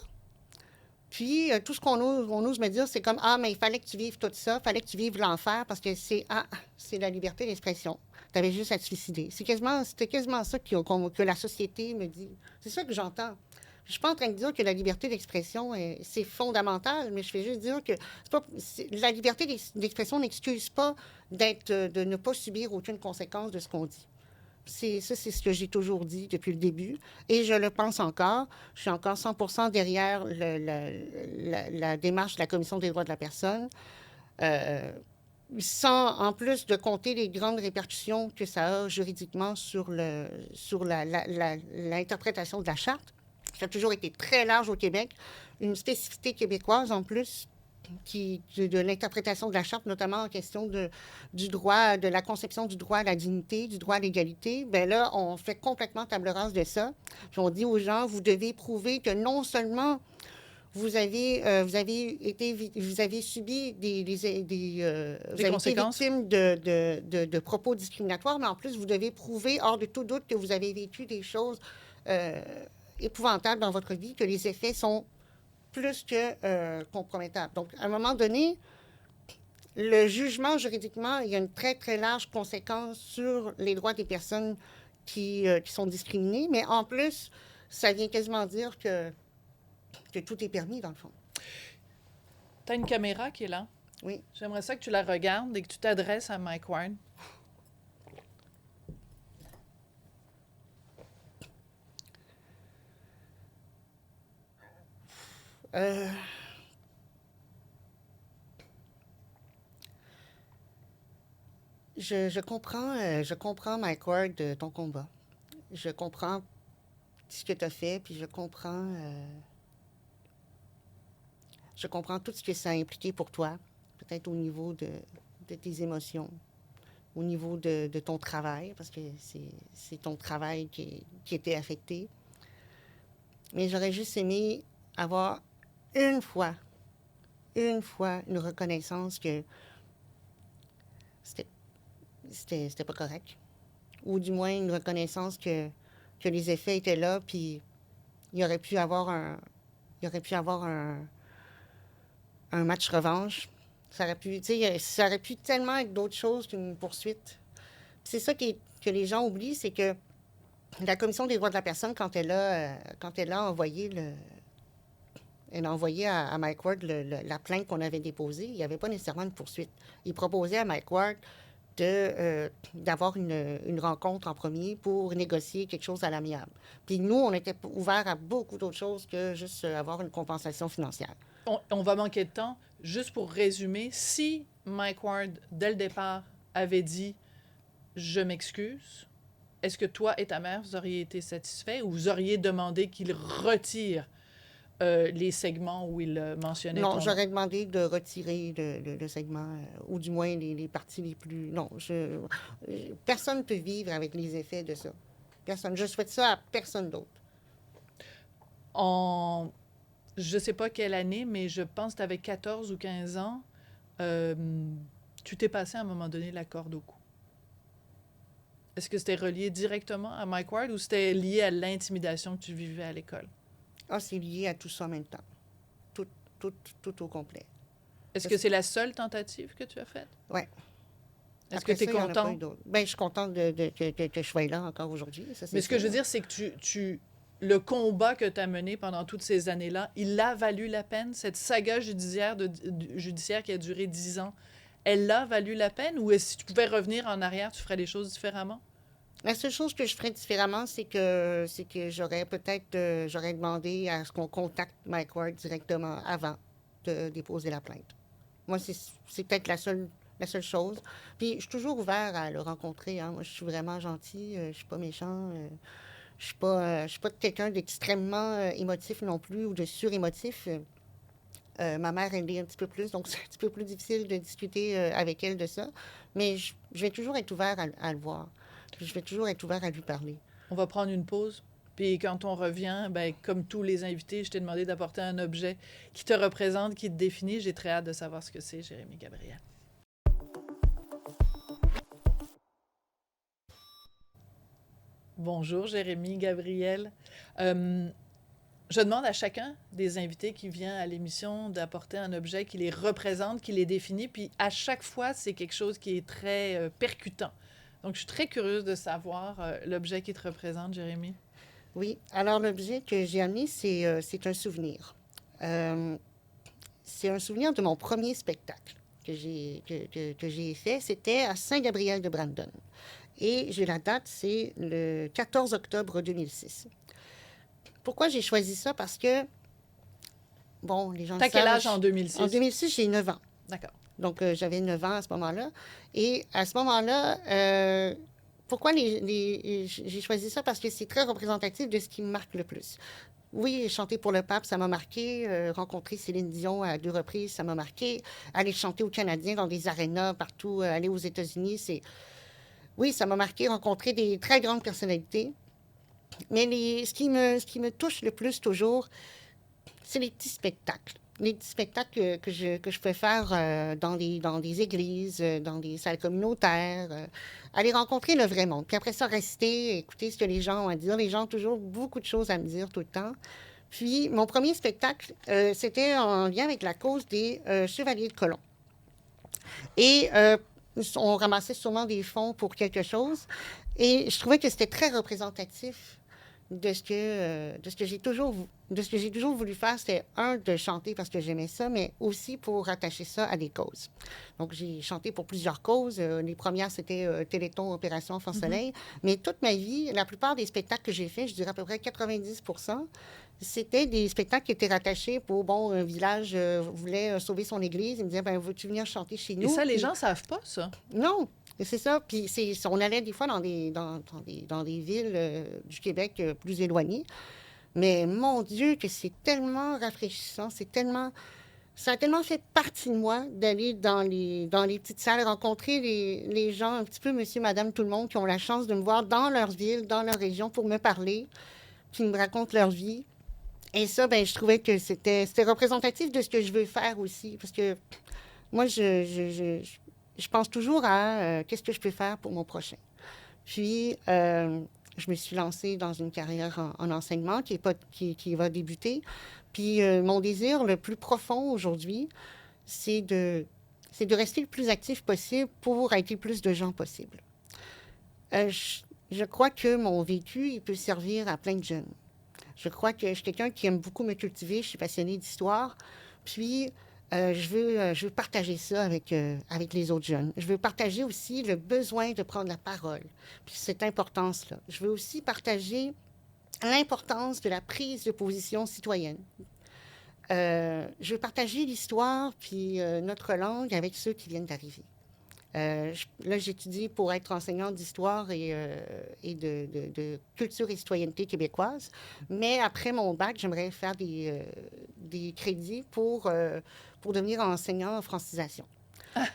Puis, tout ce qu'on ose me dire, c'est comme, ah, mais il fallait que tu vives tout ça, il fallait que tu vives l'enfer, parce que c'est la liberté d'expression. Tu avais juste à te suicider. C'était quasiment ça que la société me dit. C'est ça que j'entends. Je suis pas en train de dire que la liberté d'expression, c'est fondamental, mais je fais juste dire que la liberté d'expression n'excuse pas de ne pas subir aucune conséquence de ce qu'on dit. C'est ce que j'ai toujours dit depuis le début. Et je le pense encore. Je suis encore 100% derrière la démarche de la Commission des droits de la personne. Sans, en plus de compter les grandes répercussions que ça a juridiquement sur l'interprétation de la Charte. Ça a toujours été très large au Québec. Une spécificité québécoise, en plus, de l'interprétation de la Charte, notamment en question du droit, de la conception du droit à la dignité, du droit à l'égalité. Bien là, on fait complètement table rase de ça. Puis on dit aux gens, vous devez prouver que non seulement vous avez subi vous avez été victime de propos discriminatoires, mais en plus, vous devez prouver, hors de tout doute, que vous avez vécu des choses épouvantables dans votre vie, que les effets sont plus que compromettables. Donc, à un moment donné, le jugement, juridiquement, il y a une très, très large conséquence sur les droits des personnes qui sont discriminées, mais en plus, ça vient quasiment dire que tout est permis, dans le fond. Tu as une caméra qui est là. Oui. J'aimerais ça que tu la regardes et que tu t'adresses à Mike Ward. Je comprends, Mike Ward, ton combat. Je comprends ce que tu as fait, puis je comprends tout ce que ça a impliqué pour toi, peut-être au niveau de tes émotions, au niveau de ton travail, parce que c'est ton travail qui était affecté. Mais j'aurais juste aimé avoir une fois une reconnaissance que c'était pas correct. Ou du moins une reconnaissance que les effets étaient là, puis il y aurait pu avoir un match revanche. Ça aurait pu tellement être d'autres choses qu'une poursuite. Puis c'est ça que les gens oublient, c'est que la Commission des droits de la personne, quand elle a envoyé à Mike Ward la plainte qu'on avait déposée, il n'y avait pas nécessairement une poursuite. Il proposait à Mike Ward d'avoir une rencontre en premier pour négocier quelque chose à l'amiable. Puis nous, on était ouverts à beaucoup d'autres choses que juste avoir une compensation financière. On va manquer de temps. Juste pour résumer, si Mike Ward, dès le départ, avait dit « Je m'excuse », est-ce que toi et ta mère, vous auriez été satisfaits ou vous auriez demandé qu'il retire les segments où il mentionnait... Non, j'aurais demandé de retirer le segment, ou du moins les parties les plus... Non, personne ne peut vivre avec les effets de ça. Personne. Je souhaite ça à personne d'autre. Je ne sais pas quelle année, mais je pense que tu avais 14 ou 15 ans. Tu t'es passé à un moment donné la corde au cou. Est-ce que c'était relié directement à Mike Ward ou c'était lié à l'intimidation que tu vivais à l'école? Ah, c'est lié à tout ça en même temps. Tout au complet. Est-ce que c'est la seule tentative que tu as faite? Oui. Est-ce que tu es content? Bien, je suis contente que je sois là encore aujourd'hui. Mais ce que je veux dire, c'est que le combat que tu as mené pendant toutes ces années-là, il a valu la peine? Cette saga judiciaire qui a duré 10 ans, elle a valu la peine? Ou si tu pouvais revenir en arrière, tu ferais les choses différemment? La seule chose que je ferais différemment, c'est que j'aurais demandé à ce qu'on contacte Mike Ward directement avant de déposer la plainte. Moi, c'est peut-être la seule chose. Puis, je suis toujours ouvert à le rencontrer. Hein. Moi, je suis vraiment gentil. Je suis pas méchant. Je suis pas quelqu'un d'extrêmement émotif non plus ou de surémotif. Ma mère, elle est un petit peu plus, donc c'est un petit peu plus difficile de discuter avec elle de ça. Mais je vais toujours être ouvert à le voir. Je vais toujours être ouvert à lui parler. On va prendre une pause. Puis quand on revient, ben, comme tous les invités, je t'ai demandé d'apporter un objet qui te représente, qui te définit. J'ai très hâte de savoir ce que c'est, Jérémie Gabriel. Bonjour, Jérémie Gabriel. Je demande à chacun des invités qui vient à l'émission d'apporter un objet qui les représente, qui les définit. Puis à chaque fois, c'est quelque chose qui est très percutant. Donc, je suis très curieuse de savoir l'objet qui te représente, Jérémie. Oui. Alors, l'objet que j'ai amené, c'est un souvenir. C'est un souvenir de mon premier spectacle que j'ai fait. C'était à Saint-Gabriel-de-Brandon. Et j'ai la date, c'est le 14 octobre 2006. Pourquoi j'ai choisi ça? Parce que, bon, les gens le T'as quel savent, âge en 2006? En 2006, j'ai 9 ans. D'accord. Donc, j'avais 9 ans à ce moment-là. Et à ce moment-là, pourquoi j'ai choisi ça? Parce que c'est très représentatif de ce qui me marque le plus. Oui, chanter pour le pape, ça m'a marqué. Rencontrer Céline Dion à 2 reprises, ça m'a marqué. Aller chanter aux Canadiens dans des arénas partout, aller aux États-Unis, c'est... Oui, ça m'a marqué. Rencontrer des très grandes personnalités. Mais ce qui me touche le plus toujours, c'est les petits spectacles. Les petits spectacles que je peux faire dans des églises, dans des salles communautaires, aller rencontrer le vrai monde. Puis après ça, rester, écouter ce que les gens ont à dire. Les gens ont toujours beaucoup de choses à me dire tout le temps. Puis mon premier spectacle, c'était en lien avec la cause des Chevaliers de Colomb. Et on ramassait sûrement des fonds pour quelque chose. Et je trouvais que c'était très représentatif de ce que j'ai toujours voulu faire. C'était de chanter parce que j'aimais ça, mais aussi pour rattacher ça à des causes. Donc, j'ai chanté pour plusieurs causes. Les premières, c'était Téléthon, Opération Enfant Soleil. Mais toute ma vie, la plupart des spectacles que j'ai faits, je dirais à peu près 90%, c'était des spectacles qui étaient rattachés pour, bon, un village voulait sauver son église. Il me disait, ben, veux-tu venir chanter chez nous? Et ça, les gens savent pas, ça? Non. Et c'est ça. Puis on allait des fois dans des villes du Québec plus éloignées. Mais mon Dieu, que c'est tellement rafraîchissant. Ça a tellement fait partie de moi d'aller dans les petites salles, rencontrer les gens, un petit peu monsieur, madame, tout le monde, qui ont la chance de me voir dans leur ville, dans leur région, pour me parler, qui me racontent leur vie. Et ça, ben, je trouvais que c'était représentatif de ce que je veux faire aussi. Parce que moi, je pense toujours à qu'est-ce que je peux faire pour mon prochain. Puis, je me suis lancée dans une carrière en enseignement qui va débuter. Puis, mon désir le plus profond aujourd'hui, c'est de rester le plus actif possible pour aider le plus de gens possible. Je crois que mon vécu, il peut servir à plein de jeunes. Je crois que je suis quelqu'un qui aime beaucoup me cultiver. Je suis passionnée d'histoire. Puis, je veux partager ça avec les autres jeunes. Je veux partager aussi le besoin de prendre la parole, puis cette importance-là. Je veux aussi partager l'importance de la prise de position citoyenne. Je veux partager l'histoire puis notre langue avec ceux qui viennent d'arriver. Là, j'étudie pour être enseignante d'histoire et de culture et citoyenneté québécoise. Mais après mon bac, j'aimerais faire des crédits pour devenir enseignant en francisation. Ah.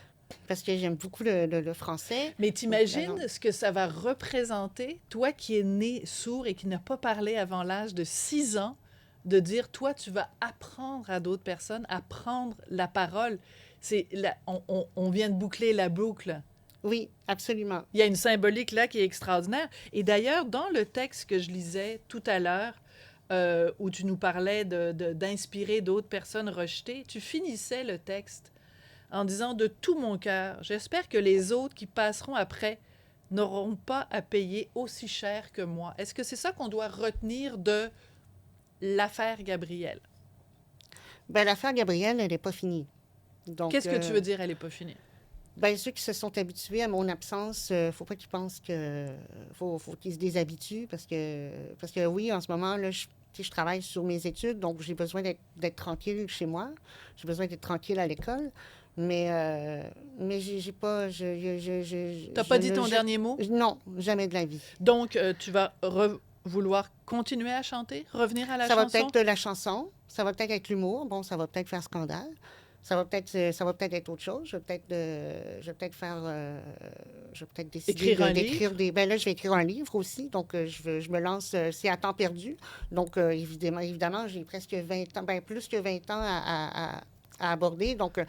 Parce que j'aime beaucoup le français. Mais t'imagines ce que ça va représenter, toi qui es né sourd et qui n'a pas parlé avant l'âge de 6 ans, de dire, toi, tu vas apprendre à d'autres personnes à prendre la parole. On vient de boucler la boucle. Oui, absolument. Il y a une symbolique là qui est extraordinaire. Et d'ailleurs, dans le texte que je lisais tout à l'heure, où tu nous parlais d'inspirer d'autres personnes rejetées, tu finissais le texte en disant « De tout mon cœur, j'espère que les autres qui passeront après n'auront pas à payer aussi cher que moi. » Est-ce que c'est ça qu'on doit retenir de l'affaire Gabrielle? Bien, l'affaire Gabrielle, elle n'est pas finie. Qu'est-ce que tu veux dire, elle n'est pas finie? Bien, ceux qui se sont habitués à mon absence, faut pas qu'ils pensent que... faut qu'ils se déshabituent parce que oui, en ce moment, là, je travaille sur mes études, donc j'ai besoin d'être tranquille chez moi. J'ai besoin d'être tranquille à l'école. Mais j'ai pas... T'as pas dit ton dernier mot? Non, jamais de la vie. Donc, tu vas vouloir continuer à chanter? Revenir à la chanson? Ça va peut-être la chanson. Ça va peut-être être l'humour. Bon, ça va peut-être faire scandale. Ça va peut-être être autre chose. Je vais peut-être décider d'écrire des... Ben là, je vais écrire un livre aussi. Donc, je me lance... c'est à temps perdu. Donc, évidemment, j'ai presque 20 ans, ben plus que 20 ans à aborder. Donc,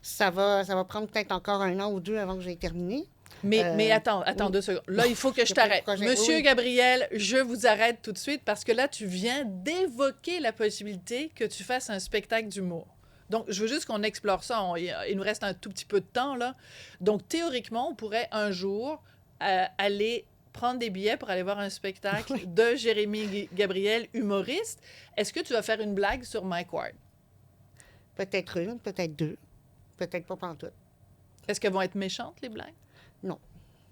ça va prendre peut-être encore 1 an ou 2 avant que j'ai terminé. Mais attends oui. 2 secondes. Là, il faut que je t'arrête. Monsieur oui. Gabriel, je vous arrête tout de suite parce que là, tu viens d'évoquer la possibilité que tu fasses un spectacle d'humour. Donc, je veux juste qu'on explore ça. Il nous reste un tout petit peu de temps, là. Donc, théoriquement, on pourrait un jour aller prendre des billets pour aller voir un spectacle oui. de Jérémie Gabriel, humoriste. Est-ce que tu vas faire une blague sur Mike Ward? Peut-être 1, peut-être 2. Peut-être pas pantoute. Est-ce qu'elles vont être méchantes, les blagues? Non.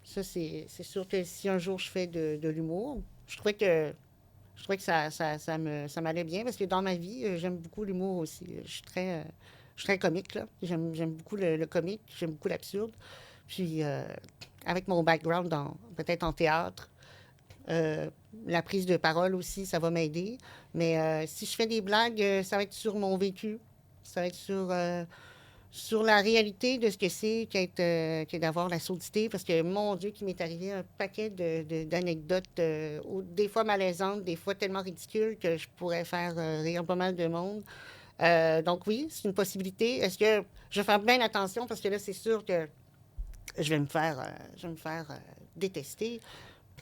Ça, c'est sûr que si un jour je fais de l'humour, je trouvais que ça m'allait bien parce que dans ma vie, j'aime beaucoup l'humour aussi. Je suis très comique, là. J'aime beaucoup le comique, j'aime beaucoup l'absurde. Puis, avec mon background peut-être en théâtre, euh, la prise de parole aussi, ça va m'aider. Mais si je fais des blagues, ça va être sur mon vécu. Ça va être sur la réalité de ce que c'est que d'avoir la surdité. Parce que, mon Dieu, qu'il m'est arrivé un paquet d'anecdotes, des fois malaisantes, des fois tellement ridicules que je pourrais faire rire pas mal de monde. Donc oui, c'est une possibilité. Est-ce que je vais faire bien attention parce que là, c'est sûr que je vais me faire détester.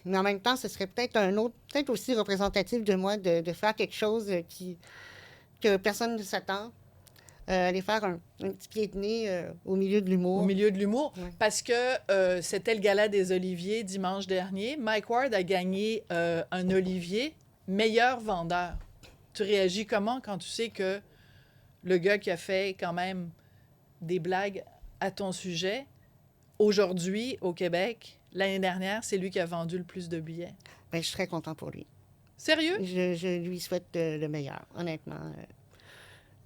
Mais en même temps, ce serait peut-être aussi représentatif de moi de faire quelque chose que personne ne s'attend. Aller faire un petit pied de nez au milieu de Au l'humour. milieu de l'humour, Ouais. parce que c'était le gala des Oliviers dimanche dernier. Mike Ward a gagné un Olivier meilleur vendeur. Tu réagis comment quand tu sais que le gars qui a fait quand même des blagues à ton sujet, aujourd'hui, au Québec, l'année dernière, c'est lui qui a vendu le plus de billets? Ben, je suis très content pour lui. Sérieux? Je lui souhaite le meilleur, honnêtement.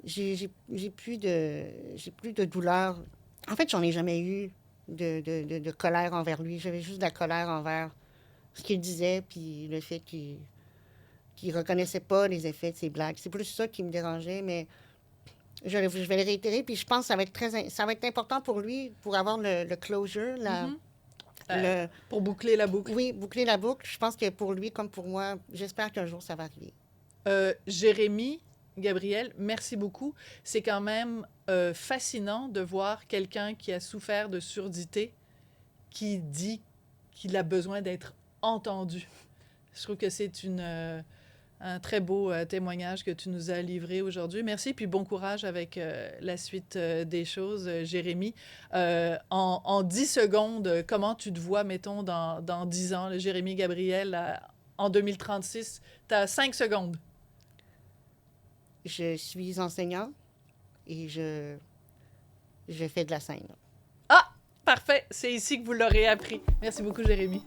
J'ai plus de douleur. En fait, j'en ai jamais eu de colère envers lui. J'avais juste de la colère envers ce qu'il disait, puis le fait qu'il reconnaissait pas les effets de ses blagues. C'est plus ça qui me dérangeait, mais je vais le réitérer, puis je pense que ça va être important pour lui, pour avoir le closure, Pour boucler la boucle. oui, boucler la boucle. Je pense que pour lui, comme pour moi, j'espère qu'un jour, ça va arriver. Jérémy, Gabriel, merci beaucoup. C'est quand même fascinant de voir quelqu'un qui a souffert de surdité qui dit qu'il a besoin d'être entendu. Je trouve que c'est un très beau témoignage que tu nous as livré aujourd'hui. Merci, puis bon courage avec la suite des choses, Jérémy. En 10 secondes, comment tu te vois, mettons, dans 10 ans, le Jérémy Gabriel, en 2036? Tu as 5 secondes. Je suis enseignant et je fais de la scène. Ah, parfait. C'est ici que vous l'aurez appris. Merci beaucoup, Jérémy.